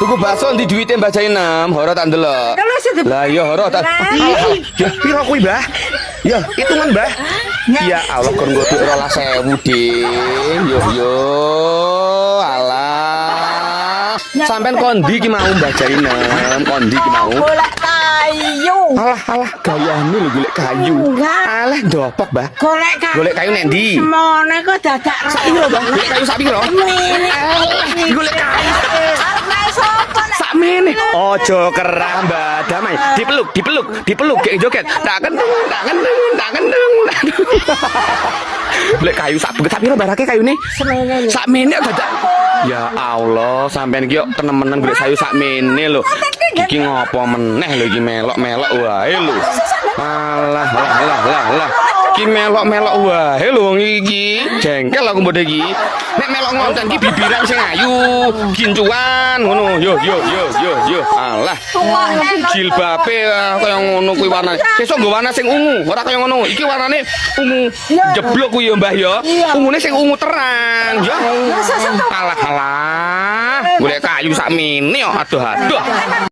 Tuku bakso ndi duwite Mbah Jainem? Horo tak ndelok. Lah ya horo tak. Ya piro kuwi, Mbah? Ya, hitungan, Mbah. Ya Allah kon nggo duit 12.000, Ding. Yo. Alah. Sampean kondi ki mau Mbah Jainem, kondi ki mau. Golek kayu. Alah gayane lho golek kayu. Alah ndopok, Mbah. Golek kayu. Golek kayu nek ndi? Mone kok dadak Sak piro, Mbah? Golek kayu sak piro? Golek kayu. Arep sapa nek Sakmene. Ojo kerah, Mbah. Damai. Dipeluk gek joget. Tak kendeng. Golek kayu sak piro barake kayune? semene. Sakmene dadak. Ya Allah, sampean iki yo tenemenan golek sayu sakmene lho. Iki ngopo meneh lho iki melok-melok wae lho. Alah. Iki melok-melok wae lho wong iki. Jengkel aku mbode iki. Nek melok ngonten iki bibiran sing ayu, gincuan ngono. Yo. Alah. Jilbabe kaya ngono kuwi warnane. Sesuk nggo warna sing ungu, ora kaya ngono. Iki warnane ungu jeblok kuwi ya, Mbah ya. Ungune sing ungu terang, ya. Alah. Golek kayu sakmene yo aduh.